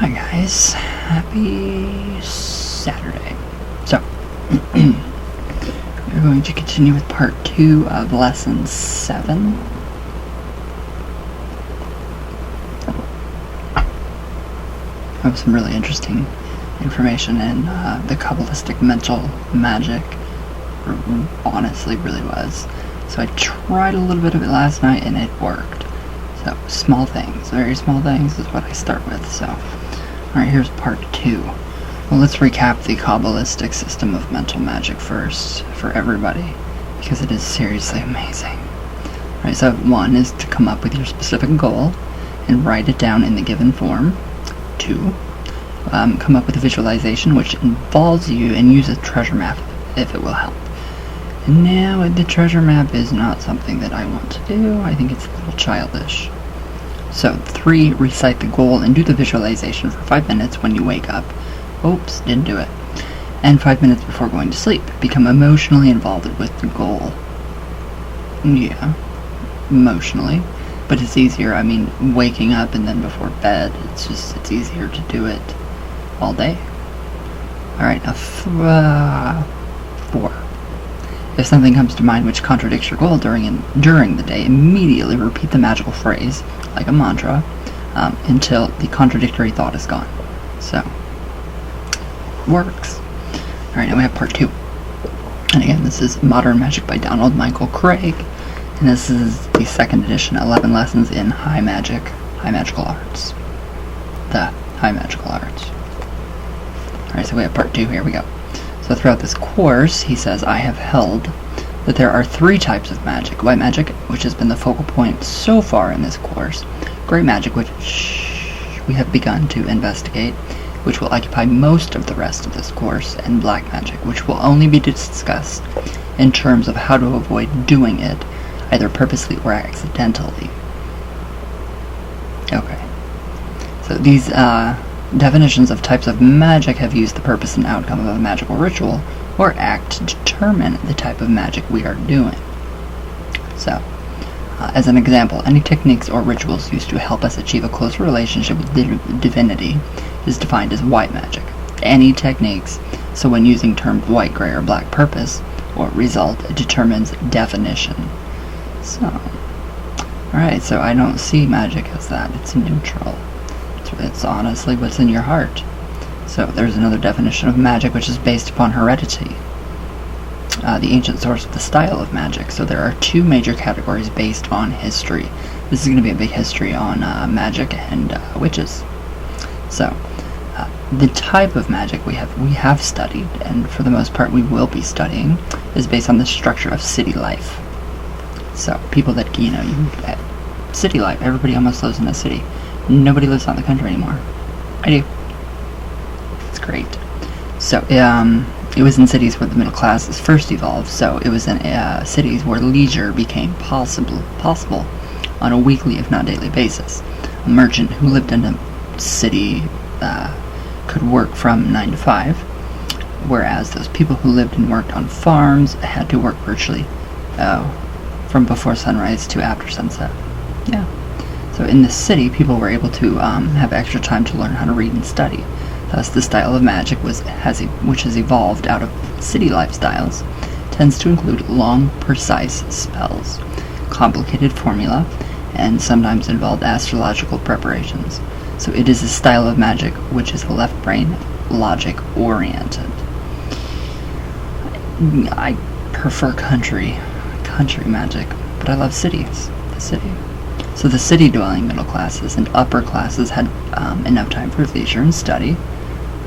Hi guys, happy Saturday. So, we're going to continue with part 2 of lesson 7. I have some really interesting information in the Kabbalistic mental magic. Honestly, really was. So I tried a little bit of it last night and it worked. So, small things, very small things is what I start with. So, alright, here's part 2. Well, let's recap the Kabbalistic system of mental magic first for everybody, because it is seriously amazing. Alright, so 1 is to come up with your specific goal and write it down in the given form. 2, come up with a visualization which involves you and use a treasure map if it will help. And now the treasure map is not something that I want to do. I think it's a little childish. So 3, recite the goal and do the visualization for 5 minutes when you wake up. Oops, didn't do it. And 5 minutes before going to sleep. Become emotionally involved with the goal. Yeah, emotionally. But it's easier, I mean, waking up and then before bed, it's easier to do it all day. Alright, now 4. If something comes to mind which contradicts your goal during the day, immediately repeat the magical phrase, like a mantra, until the contradictory thought is gone. So, works. Alright, now we have part 2. And again, this is Modern Magic by Donald Michael Craig. And this is the 2nd edition, 11 lessons in high magical arts. The high magical arts. Alright, so we have part 2, here we go. So throughout this course, he says, I have held that there are 3 types of magic. White magic, which has been the focal point so far in this course. Gray magic, which we have begun to investigate, which will occupy most of the rest of this course. And black magic, which will only be discussed in terms of how to avoid doing it, either purposely or accidentally. Okay. So these, definitions of types of magic have used the purpose and outcome of a magical ritual or act to determine the type of magic we are doing. So, as an example, any techniques or rituals used to help us achieve a closer relationship with divinity is defined as white magic. Any techniques, so when using terms white, gray, or black purpose or result, it determines definition. So, alright, so I don't see magic as that. It's neutral. It's honestly what's in your heart. So there's another definition of magic which is based upon heredity, the ancient source of the style of magic. So there are 2 major categories based on history. This is going to be a big history on magic and witches. So the type of magic we have studied, and for the most part we will be studying, is based on the structure of city life. So people that, city life, everybody almost lives in a city. Nobody lives out in the country anymore. I do. It's great. So, it was in cities where the middle classes first evolved, so it was in cities where leisure became possible on a weekly, if not daily basis. A merchant who lived in a city could work from 9 to 5, whereas those people who lived and worked on farms had to work virtually from before sunrise to after sunset. Yeah. So in the city, people were able to have extra time to learn how to read and study. Thus, the style of magic which has evolved out of city lifestyles tends to include long, precise spells, complicated formula, and sometimes involved astrological preparations. So it is a style of magic which is left brain, logic oriented. I prefer country magic, but I love cities. The city. So the city-dwelling middle classes and upper classes had enough time for leisure and study.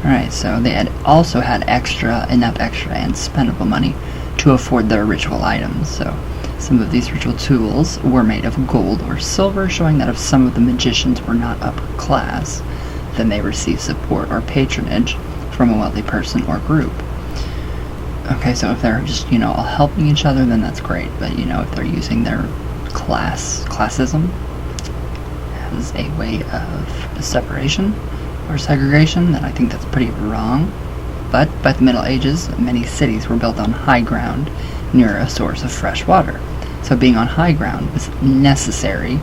Alright, so they had also had enough extra and spendable money to afford their ritual items. So some of these ritual tools were made of gold or silver, showing that if some of the magicians were not upper class, then they received support or patronage from a wealthy person or group. Okay, so if they're just, all helping each other, then that's great. But, if they're using their classism as a way of separation or segregation, then I think that's pretty wrong. But by the Middle Ages, many cities were built on high ground near a source of fresh water. So being on high ground was necessary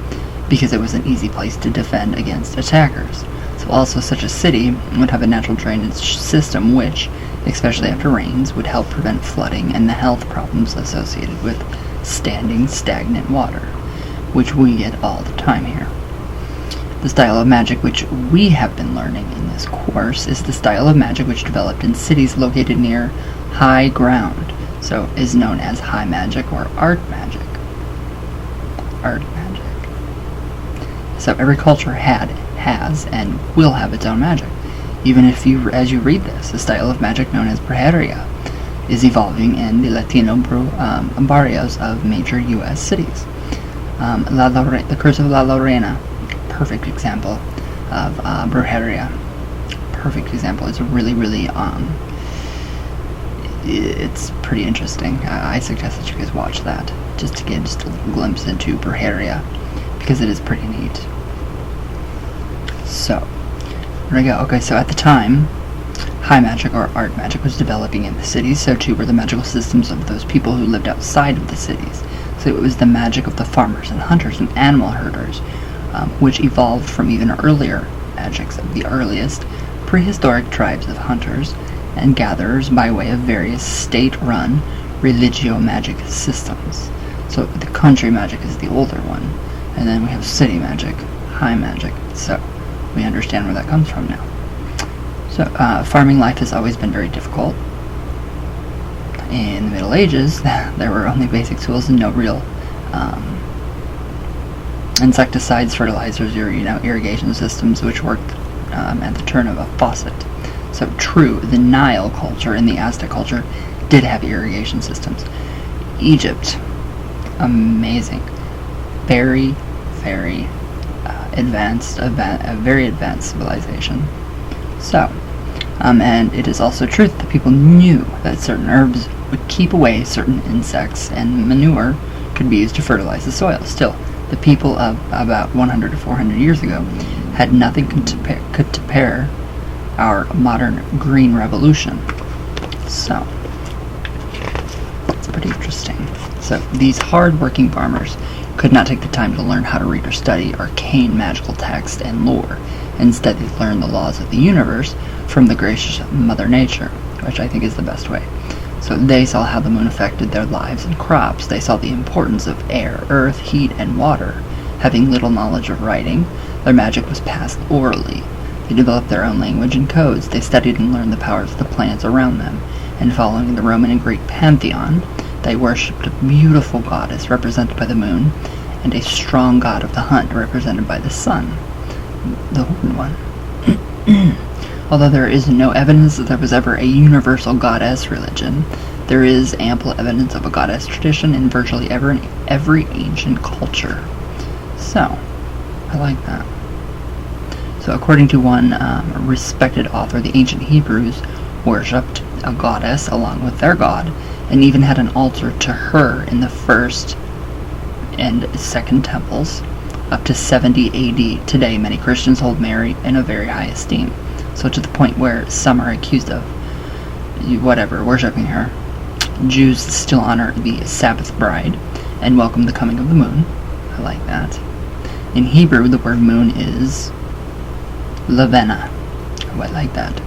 because it was an easy place to defend against attackers. So also such a city would have a natural drainage system which, especially after rains, would help prevent flooding and the health problems associated with standing stagnant water, which we get all the time here. The style of magic which we have been learning in this course is the style of magic which developed in cities located near high ground, so is known as high magic or art magic. Art magic. So every culture has, and will have its own magic. Even if as you read this, the style of magic known as brujeria is evolving in the Latino barrios of major U.S. cities. The Curse of La Lorena, perfect example of brujeria. Perfect example. It's really, really, it's pretty interesting. I suggest that you guys watch that, just to get just a little glimpse into brujeria, because it is pretty neat. So, there we go. Okay, so at the time, high magic or art magic was developing in the cities, so too were the magical systems of those people who lived outside of the cities. So it was the magic of the farmers and hunters and animal herders, which evolved from even earlier magics of the earliest prehistoric tribes of hunters and gatherers by way of various state-run religio-magic systems. So the country magic is the older one, and then we have city magic, high magic. So we understand where that comes from now. So farming life has always been very difficult. In the Middle Ages, there were only basic tools and no real insecticides, fertilizers, or irrigation systems, which worked at the turn of a faucet. So true, the Nile culture and the Aztec culture did have irrigation systems. Egypt, amazing, very, very advanced, a very advanced civilization. So, and it is also true that the people knew that certain herbs would keep away certain insects, and manure could be used to fertilize the soil. Still, the people of about 100 to 400 years ago had nothing could compare our modern green revolution. So, it's pretty interesting. So, these hard-working farmers could not take the time to learn how to read or study arcane magical text and lore. Instead, they learned the laws of the universe from the gracious Mother Nature, which I think is the best way. So they saw how the moon affected their lives and crops. They saw the importance of air, earth, heat, and water. Having little knowledge of writing, their magic was passed orally. They developed their own language and codes. They studied and learned the powers of the planets around them. And following the Roman and Greek pantheon, they worshipped a beautiful goddess represented by the moon, and a strong god of the hunt represented by the sun, the horned one. Although there is no evidence that there was ever a universal goddess religion, there is ample evidence of a goddess tradition in virtually every ancient culture. So, I like that. So according to one respected author, the ancient Hebrews worshipped a goddess along with their god, and even had an altar to her in the first and second temples, up to 70 AD. Today, many Christians hold Mary in a very high esteem, so to the point where some are accused of worshipping her. Jews still honor the Sabbath bride and welcome the coming of the moon. I like that. In Hebrew, the word moon is Levena. Oh, I like that.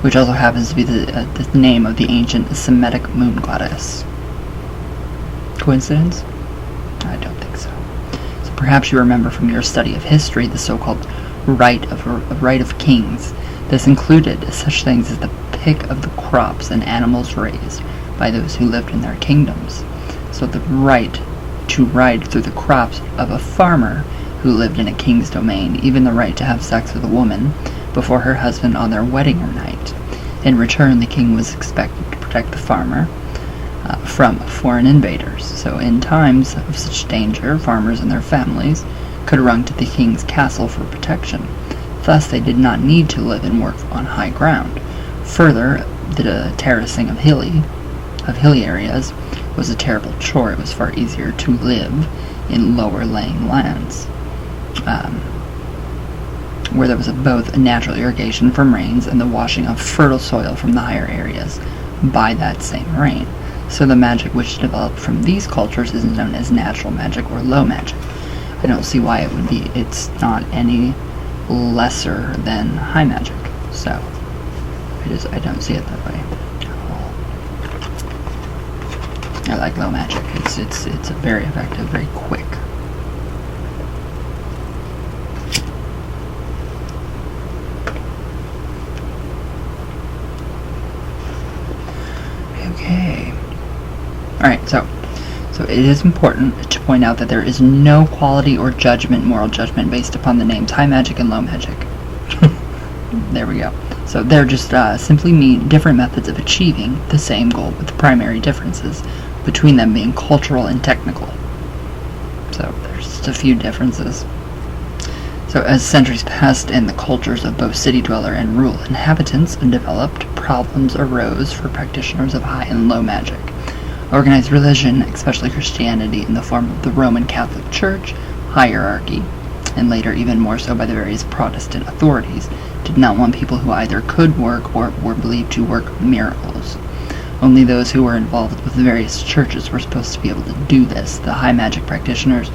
Which also happens to be the name of the ancient Semitic moon goddess. Coincidence? I don't think so. So perhaps you remember from your study of history the so-called right of kings. This included such things as the pick of the crops and animals raised by those who lived in their kingdoms. So the right to ride through the crops of a farmer who lived in a king's domain, even the right to have sex with a woman before her husband on their wedding night. In return, the king was expected to protect the farmer from foreign invaders. So in times of such danger, farmers and their families could run to the king's castle for protection. Thus, they did not need to live and work on high ground. Further, the terracing of hilly areas was a terrible chore. It was far easier to live in lower-lying lands, where there was both natural irrigation from rains and the washing of fertile soil from the higher areas by that same rain. So the magic which developed from these cultures is known as natural magic or low magic. I don't see why it would be. It's not any lesser than high magic. So I don't see it that way. I like low magic. It's very effective, very quick. Okay. Alright, so it is important to point out that there is no quality or moral judgment based upon the names high magic and low magic. There we go. So they're just simply different methods of achieving the same goal, with the primary differences between them being cultural and technical. So there's just a few differences. So as centuries passed and the cultures of both city dweller and rural inhabitants developed, problems arose for practitioners of high and low magic. Organized religion, especially Christianity in the form of the Roman Catholic Church, hierarchy, and later even more so by the various Protestant authorities, did not want people who either could work or were believed to work miracles. Only those who were involved with the various churches were supposed to be able to do this. The high magic practitioners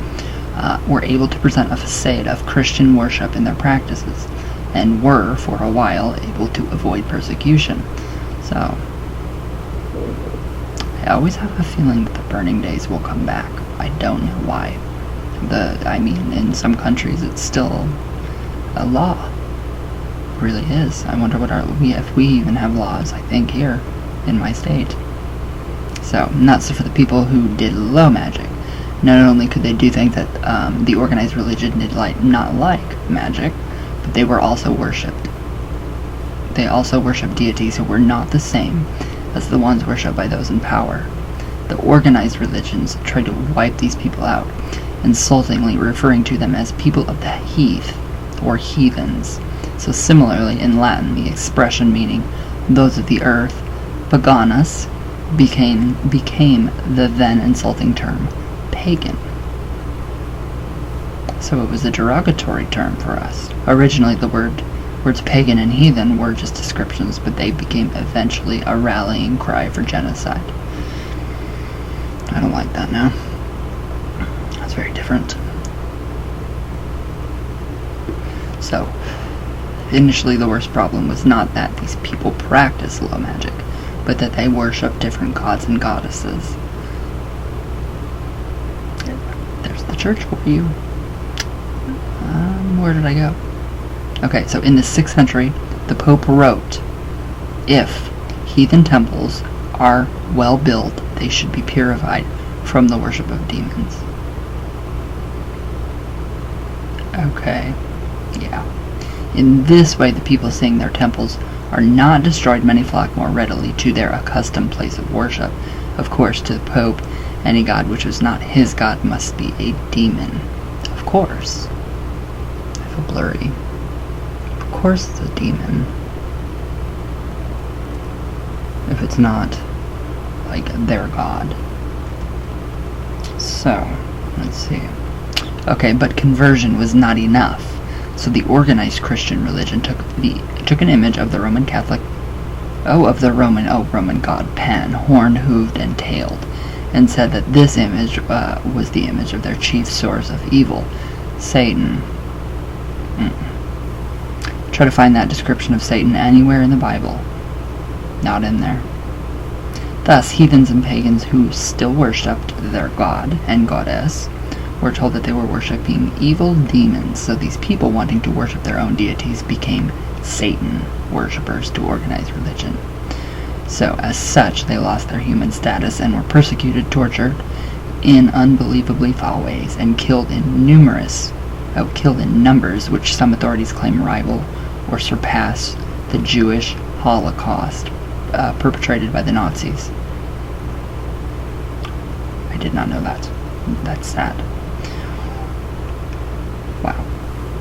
were able to present a facade of Christian worship in their practices, and were, for a while, able to avoid persecution. So, I always have a feeling that the burning days will come back. I don't know why. In some countries it's still a law. It really is. I wonder if we even have laws, I think, here in my state. So, not so for the people who did low magic. Not only could they do things that the organized religion did not like magic, but they were also worshipped. They also worshipped deities who were not the same as the ones worshipped by those in power. The organized religions tried to wipe these people out, insultingly referring to them as people of the heath, or heathens. So similarly, in Latin, the expression meaning those of the earth, paganus, became the then insulting term pagan. So it was a derogatory term for us. Originally, the words pagan and heathen were just descriptions, but they became eventually a rallying cry for genocide. I don't like that now. That's very different. So, initially the worst problem was not that these people practiced low magic, but that they worship different gods and goddesses. There's the church for you. Where did I go? Okay, so in the 6th century, the Pope wrote, if heathen temples are well built, they should be purified from the worship of demons. Okay, yeah. In this way, the people seeing their temples are not destroyed, many flock more readily to their accustomed place of worship. Of course, to the Pope, any god which was not his god must be a demon. Of course. I feel blurry. Of course it's a demon. If it's not, like, their god. So, let's see. Okay, but conversion was not enough. So the organized Christian religion took an image of the Roman Roman god Pan, horned, hooved, and tailed, and said that this image was the image of their chief source of evil, Satan. Try to find that description of Satan anywhere in the Bible. Not in there. Thus, heathens and pagans who still worshipped their god and goddess were told that they were worshipping evil demons, so these people wanting to worship their own deities became Satan worshippers to organized religion. So, as such, they lost their human status and were persecuted, tortured in unbelievably foul ways, and killed in numbers which some authorities claim rival or surpass the Jewish Holocaust perpetrated by the Nazis. I did not know that. That's sad. Wow.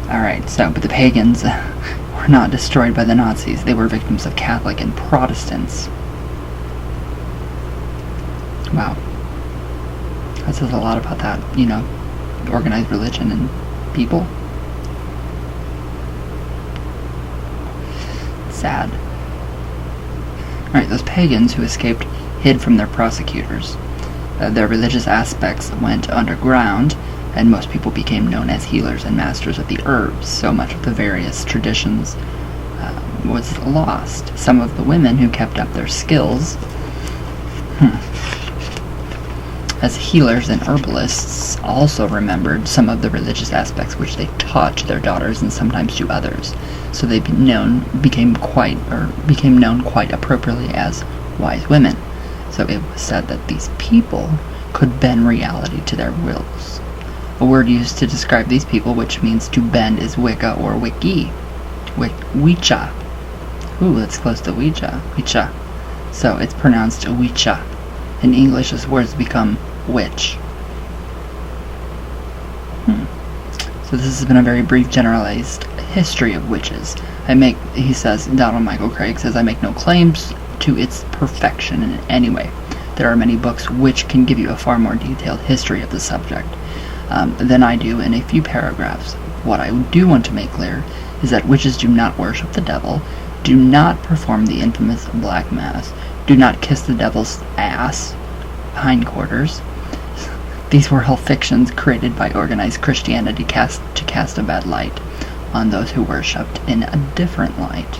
Alright, but the pagans were not destroyed by the Nazis. They were victims of Catholic and Protestants. Wow. That says a lot about that, organized religion and people. Sad. Alright, those pagans who escaped hid from their prosecutors. Their religious aspects went underground, and most people became known as healers and masters of the herbs. So much of the various traditions was lost. Some of the women who kept up their skills as healers and herbalists also remembered some of the religious aspects which they taught to their daughters and sometimes to others. So they became known quite appropriately as wise women. So it was said that these people could bend reality to their wills. A word used to describe these people, which means to bend, is Wicca or Wiki. Ouija. Ooh, that's close to Ouija. Ouija. So it's pronounced Ouija. In English, this word's become witch. So this has been a very brief, generalized history of witches. He says, Donald Michael Craig says, I make no claims to its perfection in any way. There are many books which can give you a far more detailed history of the subject than I do in a few paragraphs. What I do want to make clear is that witches do not worship the devil, do not perform the infamous Black Mass, do not kiss the devil's ass, hindquarters. These were all fictions created by organized Christianity to cast a bad light on those who worshipped in a different light.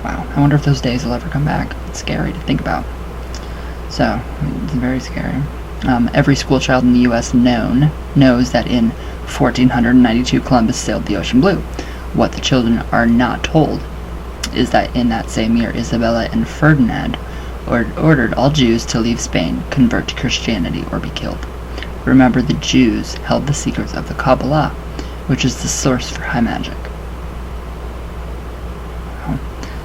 Wow, I wonder if those days will ever come back. It's scary to think about. So, it's very scary. Every schoolchild in the U.S. knows that in 1492 Columbus sailed the ocean blue. What the children are not told is that in that same year, Isabella and Ferdinand ordered all Jews to leave Spain, convert to Christianity, or be killed. Remember, the Jews held the secrets of the Kabbalah, which is the source for high magic.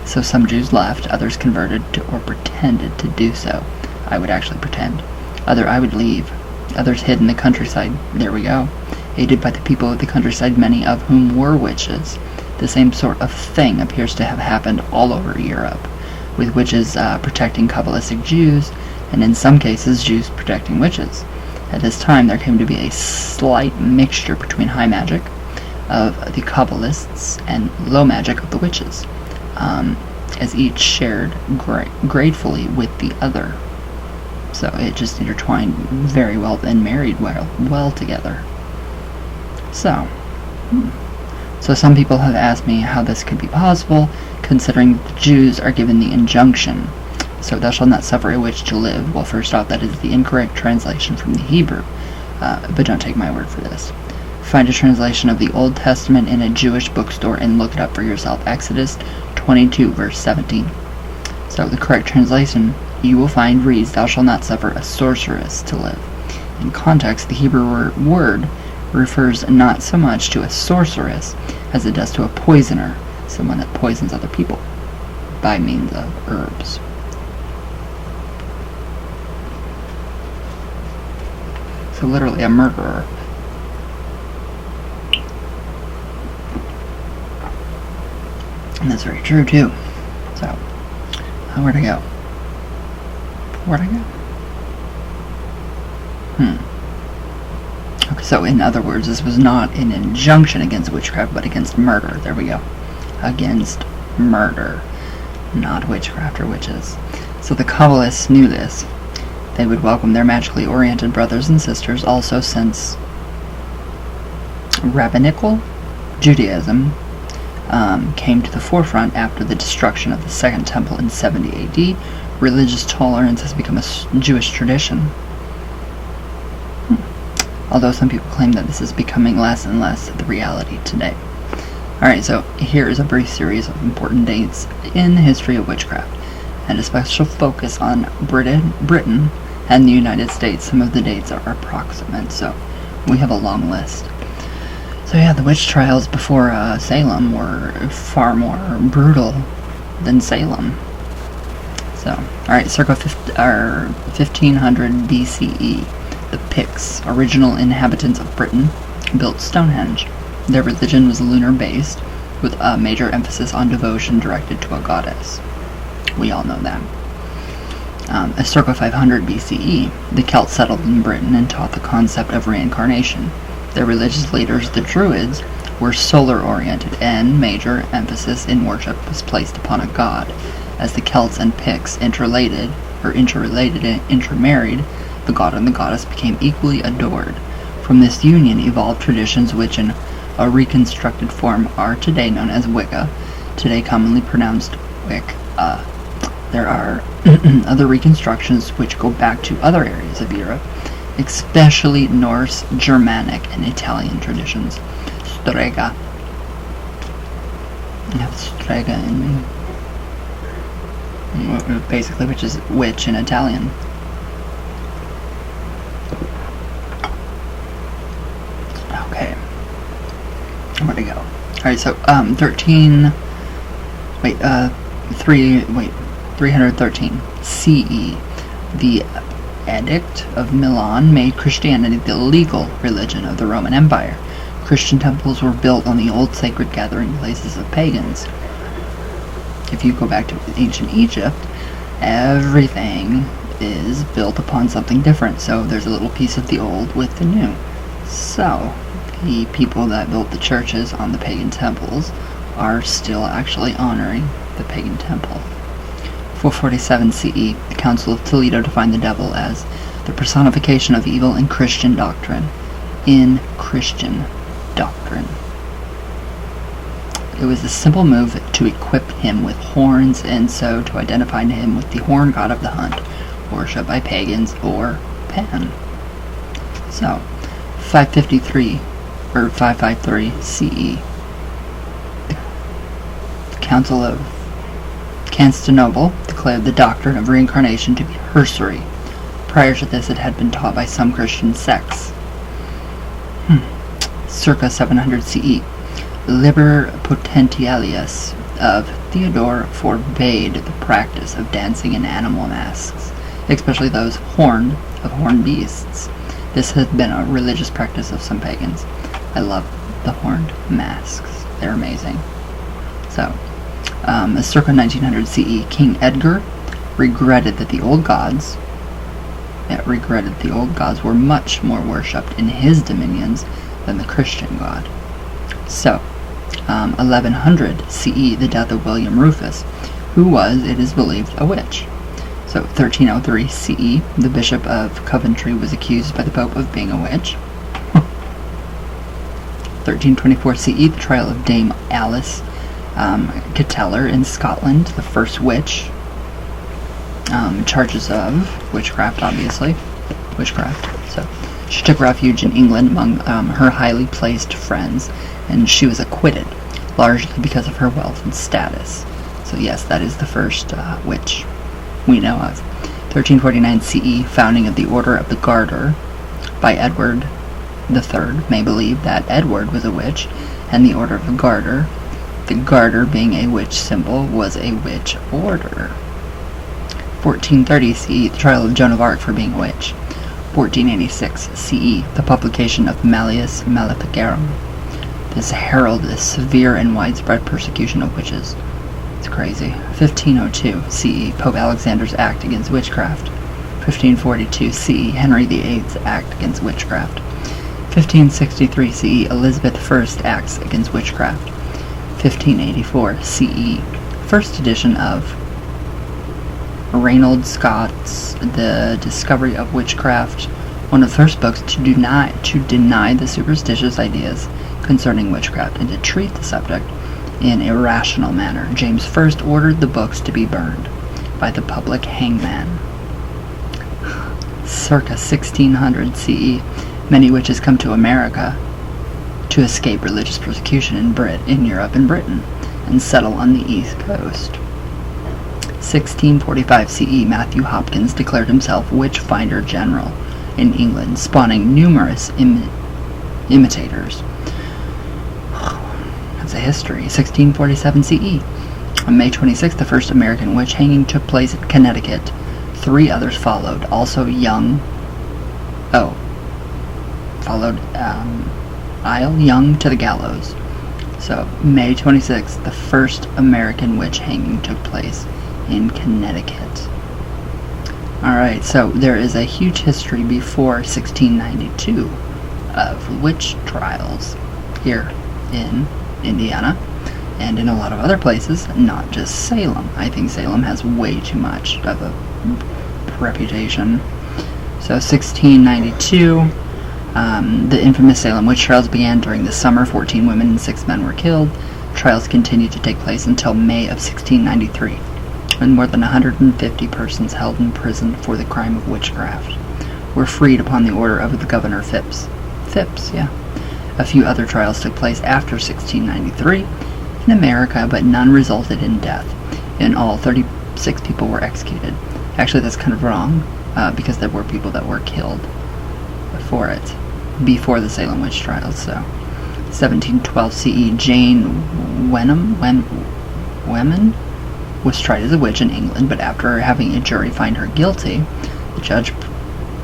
So some Jews left, others converted to or pretended to do so. I would actually pretend. I would leave. Others hid in the countryside. There we go. Aided by the people of the countryside, many of whom were witches. The same sort of thing appears to have happened all over Europe, with witches protecting Kabbalistic Jews, and in some cases Jews protecting witches. At this time there came to be a slight mixture between high magic of the Kabbalists and low magic of the witches, as each shared gratefully with the other. So it just intertwined very well and married well together. So some people have asked me how this could be possible, considering the Jews are given the injunction, so thou shalt not suffer a witch to live. Well, first off, that is the incorrect translation from the Hebrew, but don't take my word for this. Find a translation of the Old Testament in a Jewish bookstore and look it up for yourself. Exodus 22, verse 17. So the correct translation you will find reads, thou shalt not suffer a sorceress to live. In context, the Hebrew word refers not so much to a sorceress as it does to a poisoner, someone that poisons other people by means of herbs. So literally a murderer. And that's very true too. So, where'd I go? Okay, so in other words, this was not an injunction against witchcraft, but against murder. There we go. Against murder, not witchcraft or witches. So the Kabbalists knew this. They would welcome their magically oriented brothers and sisters. Also, since rabbinical Judaism came to the forefront after the destruction of the Second Temple in 70 AD, religious tolerance has become a Jewish tradition. Although some people claim that this is becoming less and less the reality today. Alright, so here is a brief series of important dates in the history of witchcraft, and a special focus on Britain and the United States. Some of the dates are approximate, so we have a long list. So yeah, the witch trials before Salem were far more brutal than Salem. So, alright, circa 1500 BCE, the Picts, original inhabitants of Britain, built Stonehenge. Their religion was lunar-based, with a major emphasis on devotion directed to a goddess. We all know that. Circa 500 BCE, the Celts settled in Britain and taught the concept of reincarnation. Their religious leaders, the Druids, were solar-oriented, and major emphasis in worship was placed upon a god. As the Celts and Picts interrelated and intermarried, The god and the goddess became equally adored. From this union evolved traditions which in a reconstructed form are today known as Wicca, today commonly pronounced Wicca. There are other reconstructions which go back to other areas of Europe, especially Norse, Germanic, and Italian traditions. Strega. I have strega in me. Basically, which is witch in Italian. Okay. Where'd it go? Alright, so 313 CE. The Edict of Milan made Christianity the legal religion of the Roman Empire. Christian temples were built on the old sacred gathering places of pagans. If you go back to ancient Egypt, everything is built upon something different. So there's a little piece of the old with the new. So the people that built the churches on the pagan temples are still actually honoring the pagan temple. 447 CE, the Council of Toledo defined the devil as the personification of evil in Christian doctrine. In Christian doctrine. It was a simple move to equip him with horns and so to identify him with the horn god of the hunt, worshipped by pagans or Pan. So, 553 or 553 CE. The Council of Constantinople declared the doctrine of reincarnation to be heresy. Prior to this, it had been taught by some Christian sects. Circa 700 CE, Liber Potentialis of Theodore forbade the practice of dancing in animal masks, especially those horned beasts. This had been a religious practice of some pagans. I love the horned masks. They're amazing. So, circa 1900 CE, King Edgar regretted the old gods were much more worshipped in his dominions than the Christian god. So, 1100 CE, the death of William Rufus, who was, it is believed, a witch. So, 1303 CE, the Bishop of Coventry was accused by the Pope of being a witch. 1324 CE, the trial of Dame Alice Cateller in Scotland, the first witch. Charges of witchcraft, obviously. Witchcraft. So, she took refuge in England among her highly placed friends, and she was acquitted, largely because of her wealth and status. So yes, that is the first witch we know of. 1349 CE, founding of the Order of the Garter by Edward III. May believe that Edward was a witch, and the Order of the Garter being a witch symbol, was a witch order. 1430 CE, the trial of Joan of Arc for being a witch. 1486 CE, the publication of Malleus Maleficarum. This heralded a severe and widespread persecution of witches. It's crazy. 1502 CE, Pope Alexander's act against witchcraft. 1542 CE, Henry VIII's act against witchcraft. 1563 CE, Elizabeth I acts against witchcraft. 1584 CE, first edition of Reynold Scott's The Discovery of Witchcraft, one of the first books to deny the superstitious ideas concerning witchcraft and to treat the subject in a rational manner. James I ordered the books to be burned by the public hangman. Circa 1600 CE, many witches come to America to escape religious persecution in Europe and Britain and settle on the East Coast. 1645 CE, Matthew Hopkins declared himself Witchfinder General in England, spawning numerous imitators. That's a history. 1647 CE. On May 26th, the first American witch hanging took place in Connecticut. 3 others followed, also Young to the gallows. So, May 26th, the first American witch hanging took place in Connecticut. Alright, so there is a huge history before 1692 of witch trials here in Indiana and in a lot of other places, not just Salem. I think Salem has way too much of a reputation. So 1692, the infamous Salem witch trials began during the summer. 14 women and 6 men were killed. Trials continued to take place until May of 1693, when more than 150 persons held in prison for the crime of witchcraft were freed upon the order of the Governor Phipps. Yeah. A few other trials took place after 1693 in America, but none resulted in death. In all, 36 people were executed. Actually, that's kind of wrong, because there were people that were killed before the Salem witch trials. So, 1712 CE, Jane Wemmen was tried as a witch in England, but after having a jury find her guilty, the judge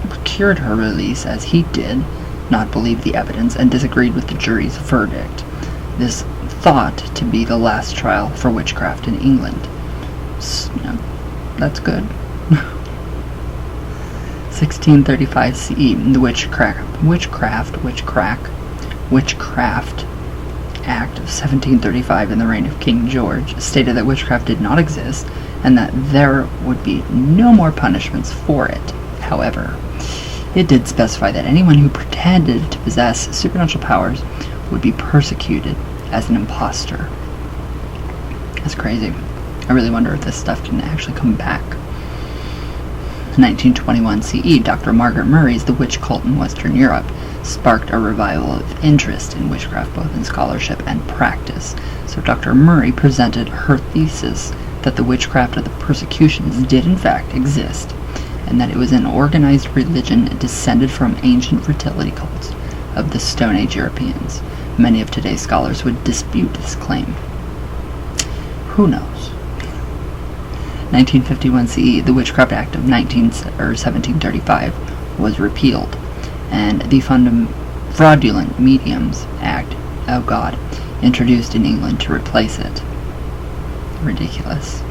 procured her release, as he did not believe the evidence and disagreed with the jury's verdict. This thought to be the last trial for witchcraft in England. So, that's good. 1635 CE, the Witchcraft Act of 1735 in the reign of King George stated that witchcraft did not exist and that there would be no more punishments for it. However, it did specify that anyone who pretended to possess supernatural powers would be persecuted as an imposter. That's crazy. I really wonder if this stuff can actually come back. 1921 CE, Dr. Margaret Murray's The Witch Cult in Western Europe sparked a revival of interest in witchcraft, both in scholarship and practice. So Dr. Murray presented her thesis that the witchcraft of the persecutions did in fact exist, and that it was an organized religion descended from ancient fertility cults of the Stone Age Europeans. Many of today's scholars would dispute this claim. Who knows? 1951 CE, the Witchcraft Act of 1735 was repealed, and the Fraudulent Mediums Act, introduced in England to replace it. Ridiculous.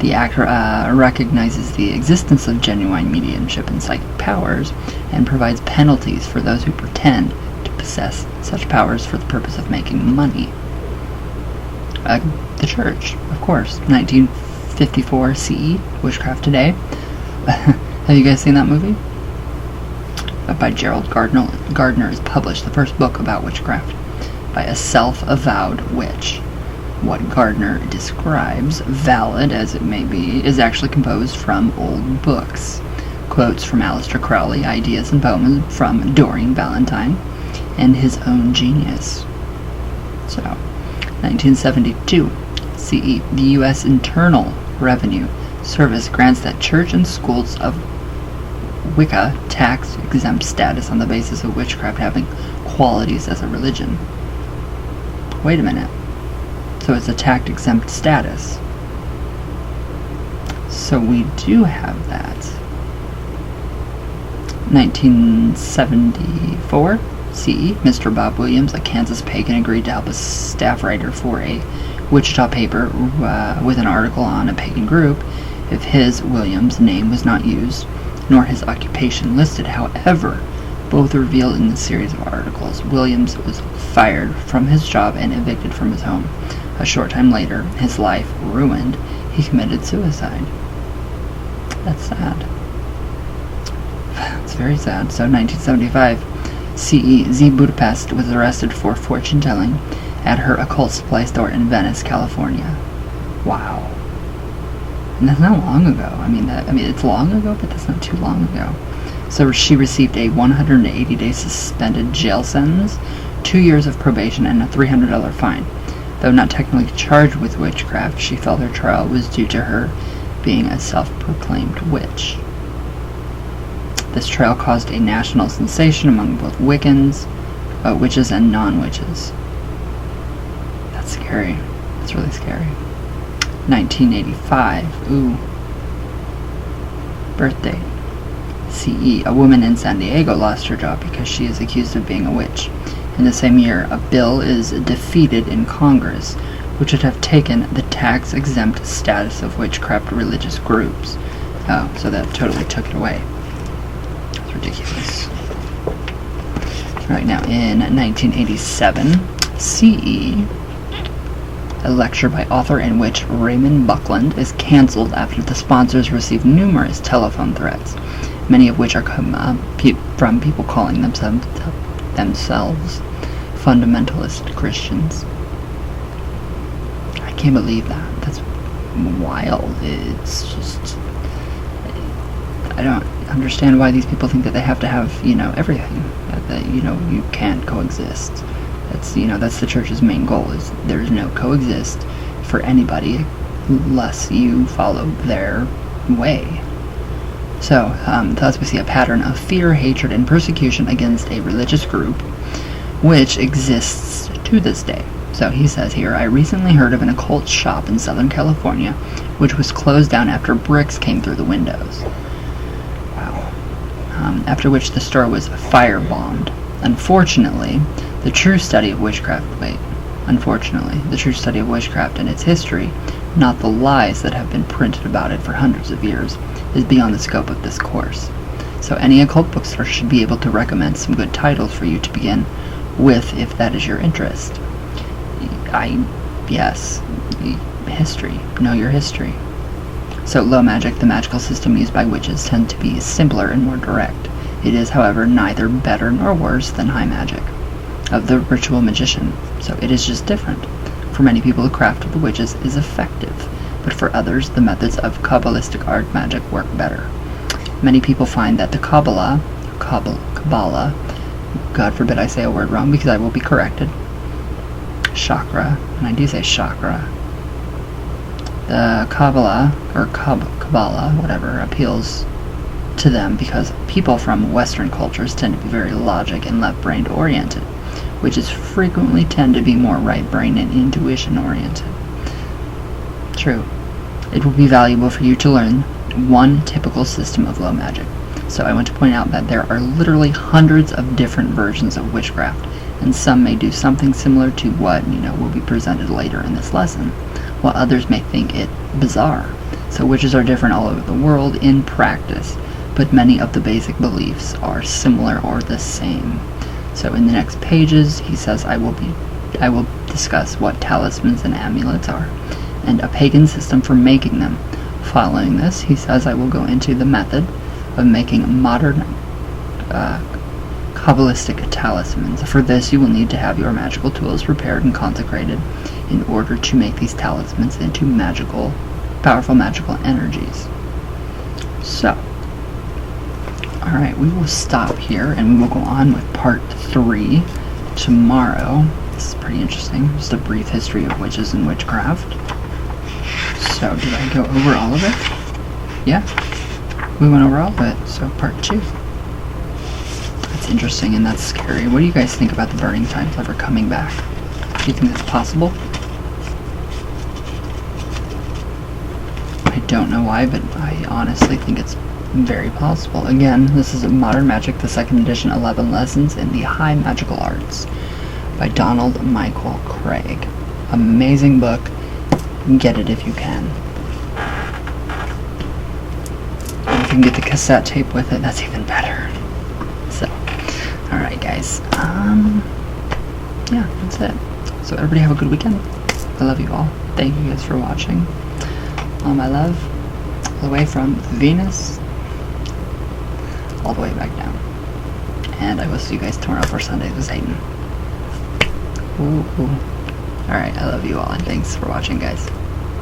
The Act recognizes the existence of genuine mediumship and psychic powers, and provides penalties for those who pretend to possess such powers for the purpose of making money. The Church, of course. 1954 CE, Witchcraft Today. Have you guys seen that movie? By Gerald Gardner is published, the first book about witchcraft by a self-avowed witch. What Gardner describes, valid as it may be, is actually composed from old books. Quotes from Aleister Crowley, ideas and poems from Doreen Valentine, and his own genius. So, 1972 CE, the U.S. Internal Revenue Service grants that church and schools of Wicca tax-exempt status on the basis of witchcraft having qualities as a religion. Wait a minute. So it's a tax-exempt status. So we do have that. 1974 CE, Mr. Bob Williams, a Kansas pagan, agreed to help a staff writer for a Wichita paper with an article on a pagan group if his, Williams, name was not used, nor his occupation listed. However, both revealed in the series of articles. Williams was fired from his job and evicted from his home. A short time later, his life ruined, he committed suicide. That's sad. It's very sad. So 1975 CE, Z Budapest was arrested for fortune-telling at her occult supply store in Venice, California. Wow. And that's not long ago. I mean, it's long ago, but that's not too long ago. So she received a 180-day suspended jail sentence, 2 years of probation, and a $300 fine. Though not technically charged with witchcraft, she felt her trial was due to her being a self-proclaimed witch. This trial caused a national sensation among both Wiccans, witches, and non-witches. That's scary. That's really scary. 1985. Ooh. Birthday. CE. A woman in San Diego lost her job because she is accused of being a witch. In the same year, a bill is defeated in Congress, which would have taken the tax-exempt status of witchcraft religious groups. Oh, so that totally took it away. That's ridiculous. Right now, in 1987, CE, a lecture by author and witch Raymond Buckland is canceled after the sponsors received numerous telephone threats many of which are from people calling themselves fundamentalist Christians. I can't believe that. That's wild. It's just, I don't understand why these people think that they have to have, everything. That you can't coexist. That's that's the church's main goal, is there's no coexist for anybody unless you follow their way. So, thus we see a pattern of fear, hatred, and persecution against a religious group, which exists to this day. So he says here, I recently heard of an occult shop in Southern California, which was closed down after bricks came through the windows. Wow. After which the store was firebombed. Unfortunately, the true study of witchcraft and its history, not the lies that have been printed about it for hundreds of years, is beyond the scope of this course. So any occult bookstore should be able to recommend some good titles for you to begin with if that is your interest. Yes, history. Know your history. So low magic, the magical system used by witches, tend to be simpler and more direct. It is, however, neither better nor worse than high magic of the ritual magician, so it is just different. For many people, the craft of the witches is effective, but for others, the methods of Kabbalistic art magic work better. Many people find that the Kabbalah, God forbid I say a word wrong because I will be corrected, chakra, and I do say chakra, the Kabbalah, or Kabbalah, whatever, appeals to them because people from Western cultures tend to be very logic and left-brained oriented, witches frequently tend to be more right-brain and intuition-oriented. True. It will be valuable for you to learn one typical system of low magic. So I want to point out that there are literally hundreds of different versions of witchcraft, and some may do something similar to what, will be presented later in this lesson, while others may think it bizarre. So witches are different all over the world in practice, but many of the basic beliefs are similar or the same. So in the next pages, he says, I will discuss what talismans and amulets are, and a pagan system for making them. Following this, he says, I will go into the method of making modern Kabbalistic talismans. For this, you will need to have your magical tools prepared and consecrated in order to make these talismans into powerful magical energies. So, alright, we will stop here and we will go on with part 3 tomorrow. This is pretty interesting. Just a brief history of witches and witchcraft. So, did I go over all of it? Yeah, we went over all of it. So, part 2. That's interesting and that's scary. What do you guys think about the burning times ever coming back? Do you think that's possible? I don't know why, but I honestly think it's very possible. Again, this is Modern Magic, the 2nd edition, 11 Lessons in the High Magical Arts by Donald Michael Craig. Amazing book. Get it if you can. And if you can get the cassette tape with it, that's even better. So, alright guys. Yeah, that's it. So everybody have a good weekend. I love you all. Thank you guys for watching. All my love. All the way from Venus all the way back down. And I will see you guys tomorrow for Sundays with Satan. Ooh. Alright, I love you all, and thanks for watching, guys.